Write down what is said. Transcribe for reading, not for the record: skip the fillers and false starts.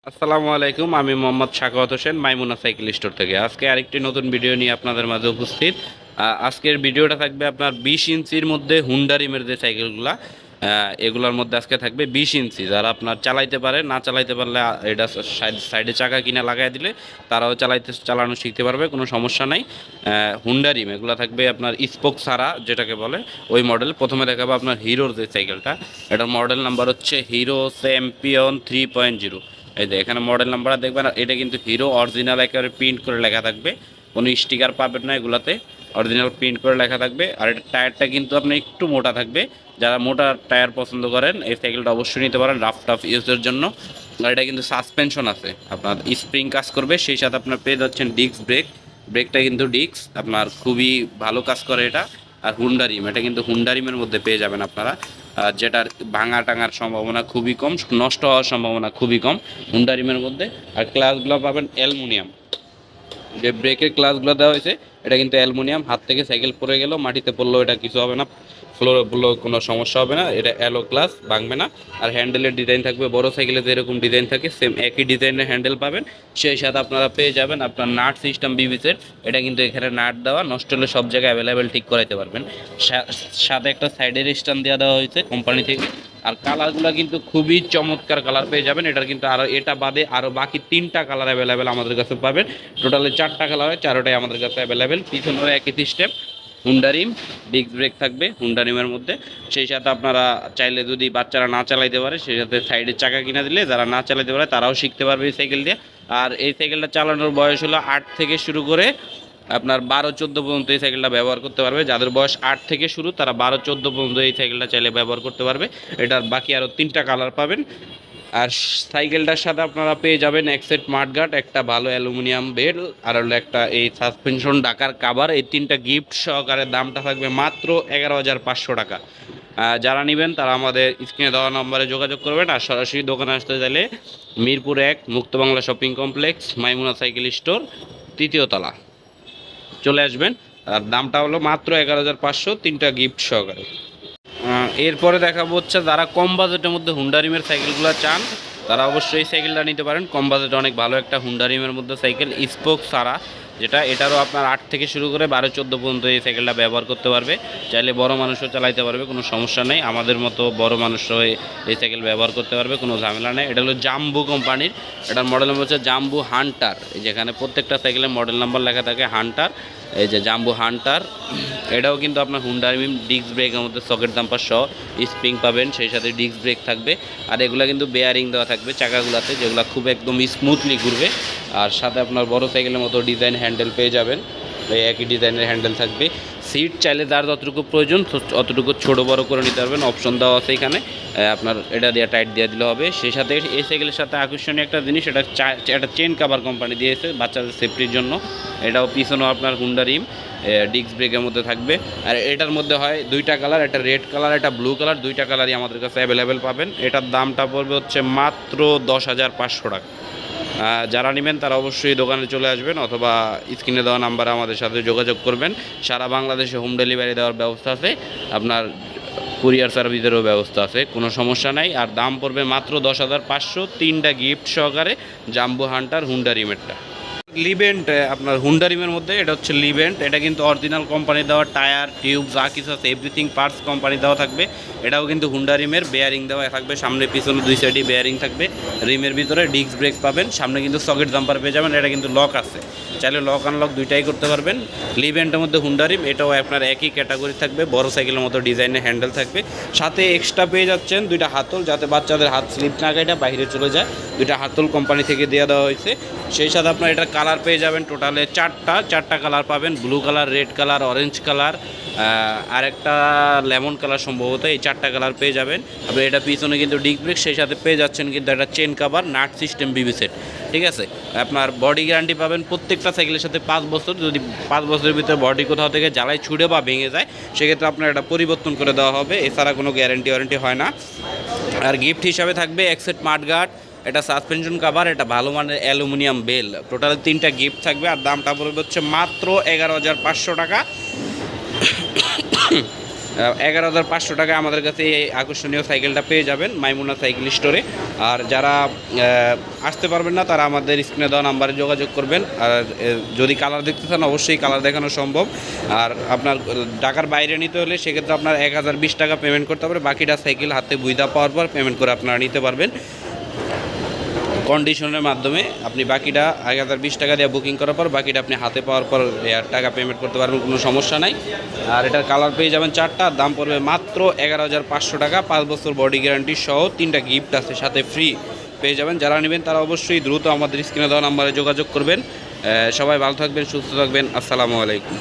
আসসালামু আলাইকুম, আমি মোহাম্মদ শাখাওয়াত হোসেন মাইমুনা সাইকেল স্টোর থেকে আজকে আরেকটি নতুন ভিডিও নিয়ে আপনাদের মাঝে উপস্থিত। আজকের ভিডিওটা থাকবে আপনার 20 ইঞ্চির মধ্যে হুন্ডা রিমের যে সাইকেলগুলা, এগুলোর মধ্যে আজকে থাকবে 20 ইঞ্চি। যারা আপনার চালাইতে পারে, না চালাইতে পারলে এটা সাইডে চাকা কিনা লাগাই দিলে তারাও চালানো শিখতে পারবে, কোনো সমস্যা নাই। হুন্ডা রিম এগুলো থাকবে আপনার স্পোক ছাড়া, যেটাকে বলে ওই মডেল। প্রথমে দেখাবো আপনার হিরোর যে সাইকেলটা, এটার মডেল নাম্বার হচ্ছে হিরো চ্যাম্পিয়ন 3.0। এই যে এখানে মডেল নাম্বার দেখবেন, এটা কিন্তু হিরো অরিজিনাল একেবারে প্রিন্ট করে লেখা থাকবে, কোনো স্টিকার পাবেন না এগুলাতে, অরিজিনাল প্রিন্ট করে লেখা থাকবে। আর এটা টায়ারটা কিন্তু আপনি একটু মোটা থাকবে, যারা মোটা টায়ার পছন্দ করেন এই সাইকেলটা অবশ্যই নিতে পারেন রাফ টাফ ইউজের জন্য। আর এটা কিন্তু সাসপেনশন আছে, আপনার স্প্রিং কাজ করবে, সেই সাথে আপনার পেয়ে যাচ্ছেন ডিস্ক ব্রেক। ব্রেকটা কিন্তু ডিস্ক আপনার খুবই ভালো কাজ করে এটা। আর হুন্ডা রিম, এটা কিন্তু হুন্ডা রিমের মধ্যে পেয়ে যাবেন আপনারা, যেটার ভাঙা টাঙার সম্ভাবনা খুবই কম, নষ্ট হওয়ার সম্ভাবনা খুবই কম হুন্ডা রিমের মধ্যে। আর ক্লাসগুলো পাবেন অ্যালুমিনিয়াম, যে ব্রেকের ক্লাসগুলো দেওয়া হয়েছে এটা কিন্তু অ্যালুমিনিয়াম, হাত থেকে সাইকেল পড়ে গেলেও মাটিতে পড়লেও এটা কিছু হবে না, ফ্লোরে পড়লেও কোনো সমস্যা হবে না, এটা অ্যালো ক্লাস, ভাঙবে না। আর হ্যান্ডেলের ডিজাইন থাকবে বড় সাইকেলে যেরকম ডিজাইন থাকে সেম একই ডিজাইনের হ্যান্ডেল পাবেন। সেই সাথে আপনারা পেয়ে যাবেন আপনার নাট সিস্টেম বিবিসের, এটা কিন্তু এখানে নাট দেওয়া, নষ্ট হলে সব জায়গায় অ্যাভেলেবেল ঠিক করাইতে পারবেন। সাথে একটা সাইডের স্ট্যান্ড দেওয়া হয়েছে কোম্পানি থেকে। আর কালারগুলো কিন্তু খুবই চমৎকার কালার পেয়ে যাবেন, এটার কিন্তু আরও এটা বাদে আরও বাকি 3টা কালার অ্যাভেলেবেল আমাদের কাছে পাবেন। টোটালি 4টা কালার হয়, 4টাই আমাদের কাছে অ্যাভেলেবেল। পিছনেও একই সিস্টেম, হুন্ডা রিম, ডিস্ক ব্রেক থাকবে হুন্ডা রিমের মধ্যে। সেই সাথে আপনারা চাইলে যদি বাচ্চারা না চালাইতে পারে, সেই সাথে সাইডের চাকা কিনে দিলে যারা না চালাইতে পারে তারাও শিখতে পারবে এই সাইকেল দিয়ে। আর এই সাইকেলটা চালানোর বয়স হলো 8 থেকে শুরু করে আপনার 12-14 পর্যন্ত এই সাইকেলটা ব্যবহার করতে পারবে। যাদের বয়স 8 থেকে শুরু তারা 12-14 পর্যন্ত এই সাইকেলটা চাইলে ব্যবহার করতে পারবে। এটার বাকি আরও 3টা কালার পাবেন। আর সাইকেলটার সাথে আপনারা পেয়ে যাবেন এক সেট মাঠগার্ড, একটা ভালো অ্যালুমিনিয়াম বেল, আর হলো একটা এই সাসপেনশন ডাকার কাভার। এই 3টা গিফট সহকারে দামটা থাকবে মাত্র 11,500 টাকা। যারা নেবেন তারা আমাদের স্ক্রিনে দেওয়া নম্বরে যোগাযোগ করবেন। আর সরাসরি দোকানে আসতে চাইলে মিরপুর 1 মুক্ত বাংলা শপিং কমপ্লেক্স, মাইমুনা সাইকেল স্টোর, 3য় তলা চলে আসবেন। আর দামটা হলো মাত্র 11,500, 3টা গিফট সহকারে। এরপরে দেখাবো হচ্ছে যারা কম বাজেটের মধ্যে হুন্ডা রিমের সাইকেলগুলো চান তারা অবশ্যই এই সাইকেলটা নিতে পারেন। কম বাজেটে অনেক ভালো একটা হুন্ডা রিমের মধ্যে সাইকেল, স্পোক সারা, যেটা এটারও আপনার 8 থেকে শুরু করে 12-14 পর্যন্ত এই সাইকেলটা ব্যবহার করতে পারবে। চাইলে বড় মানুষও চালাইতে পারবে, কোনো সমস্যা নেই। আমাদের মতো বড় মানুষও এই সাইকেল ব্যবহার করতে পারবে, কোনো ঝামেলা নেই। এটা হলো জাম্বু কোম্পানির, এটার মডেল নাম্বার হচ্ছে জাম্বু হান্টার। যেখানে প্রত্যেকটা সাইকেলের মডেল নাম্বার লেখা থাকে হান্টার, এই যে জাম্বু হান্টার। এটাও কিন্তু আপনার হুন্ডা রিম, ডিস্ক ব্রেকের মধ্যে সকেট দাম্পার সহ স্প্রিং পাবেন, সেই সাথে ডিস্ক ব্রেক থাকবে। আর এগুলো কিন্তু বেয়ারিং দেওয়া থাকবে চাকাগুলোতে, যেগুলো খুব একদম স্মুথলি ঘুরবে। আর সাথে আপনার বড় সাইকেলের মতো ডিজাইন হ্যান্ডেল পেয়ে যাবেন, এই একই ডিজাইনের হ্যান্ডেল থাকবে। সিট চাইলে যার যতটুকু প্রয়োজন অতটুকু ছোটো বড় করে নিতে পারবেন, অপশন দেওয়া আছে এখানে। আপনার এটা দিয়ে টাইট দিয়ে দিলে হবে। সেই সাথে এই সাইকেলের সাথে আকর্ষণীয় একটা জিনিস, এটা চেন কাভার কোম্পানি দিয়েছে বাচ্চাদের সেফটির জন্য। এটাও পিছনেও আপনার হুন্ডা রিম, ডিস্ক ব্রেকের মধ্যে থাকবে। আর এটার মধ্যে হয় 2টা কালার, একটা রেড কালার, একটা ব্লু কালার, 2টা কালারই আমাদের কাছে অ্যাভেলেবেল পাবেন। এটার দামটা পড়বে হচ্ছে মাত্র 10,500 টাকা। যারা নেবেন তারা অবশ্যই দোকানে চলে আসবেন অথবা স্ক্রিনে দেওয়া নাম্বারে আমাদের সাথে যোগাযোগ করবেন। সারা বাংলাদেশে হোম ডেলিভারি দেওয়ার ব্যবস্থা আছে, আপনার কুরিয়ার সার্ভিসেরও ব্যবস্থা আছে, কোনো সমস্যা নাই। আর দাম পড়বে মাত্র 10,500, 3টা গিফট সহকারে জাম্বু হান্টার হুন্ডা রিমেরটা। লিভেন্ট আপনার হুন্ডা রিমের মধ্যে এটা হচ্ছে লিভেন্ট, এটা কিন্তু অরিজিনাল কোম্পানি দেওয়া, টায়ার টিউব যা কিছু আছে এভরিথিং পার্টস কোম্পানি দেওয়া থাকবে। এটাও কিন্তু হুন্ডা রিমের, বেয়ারিং দেওয়া থাকবে, সামনে পিছনে 2 সাইডই বেয়ারিং থাকবে। রিমের ভিতরে ডিস্ক ব্রেক পাবেন, সামনে কিন্তু সকেট জাম্পার পেয়ে যাবেন। এটা কিন্তু লক আছে, চাইলে লক আনলক 2টাই করতে পারবেন। লিভেন্টের মধ্যে হুন্ডা রিম, এটাও আপনার একই ক্যাটাগরি থাকবে, বড় সাইকেলের মতো ডিজাইনের হ্যান্ডেল থাকবে। সাথে এক্সট্রা পেয়ে যাচ্ছেন 2টা হাতল, যাতে বাচ্চাদের হাত স্লিপ না কাটা বাইরে চলে যায়, 2টা হাতল কোম্পানি থেকে দেওয়া হয়েছে। সেই সাথে আপনার এটা কালার পেয়ে যাবেন টোটালে 4টা কালার পাবেন, blue colour, red colour, orange colour, আর একটা লেমন কালার সম্ভবত। এই 4টা কালার পেয়ে যাবেন। আপনি এটা পিছনে কিন্তু ডিস্ক ব্রেক, সেই সাথে পেয়ে যাচ্ছেন কিন্তু একটা চেন কাভার, নাট সিস্টেম বিবি সেট, ঠিক আছে। আপনার বডি গ্যারান্টি পাবেন প্রত্যেকটা সাইকেলের সাথে 5 বছর। যদি 5 বছরের ভিতরে বডি কোথাও থেকে জ্বালাই ছুটে বা ভেঙে যায় সেক্ষেত্রে আপনার এটা পরিবর্তন করে দেওয়া হবে, এছাড়া কোনো গ্যারান্টি ওয়ারেন্টি হয় না। আর গিফট হিসাবে থাকবে এক সেট মাঠগার্ড, এটা সাসপেনশন কাভার, এটা ভালো মানের অ্যালুমিনিয়াম বেল, টোটাল 3টা গিফট থাকবে। আর দামটা পড়বে হচ্ছে মাত্র 11,500 টাকা। 11,500 টাকায় আমাদের কাছে এই আকর্ষণীয় সাইকেলটা পেয়ে যাবেন মাইমুনা সাইকেল স্টোরে। আর যারা আসতে পারবেন না তারা আমাদের স্ক্রিনে দেওয়া নাম্বারে যোগাযোগ করবেন। আর যদি কালার দেখতে চান অবশ্যই কালার দেখানো সম্ভব। আর আপনার ঢাকার বাইরে নিতে হলে সেক্ষেত্রে আপনার 1,020 টাকা পেমেন্ট করতে হবে, বাকিটা সাইকেল হাতে বুঝা পাওয়ার পর পেমেন্ট করে আপনারা নিতে পারবেন কন্ডিশনের মাধ্যমে। আপনি বাকিটা 1,020 টাকা দিয়ে বুকিং করার পর বাকিটা আপনি হাতে পাওয়ার পর টাকা পেমেন্ট করতে পারবেন, কোনো সমস্যা নাই। আর এটার কালার পেয়ে যাবেন 4টা, দাম পড়বে মাত্র 11,500 টাকা। 5 বছর বডি গ্যারান্টি সহ 3টা গিফট আছে সাথে ফ্রি পেয়ে যাবেন। যারা নেবেন তারা অবশ্যই দ্রুত আমাদের স্ক্রিনে দেওয়া নাম্বারে যোগাযোগ করবেন। সবাই ভালো থাকবেন, সুস্থ থাকবেন। আসসালামু আলাইকুম।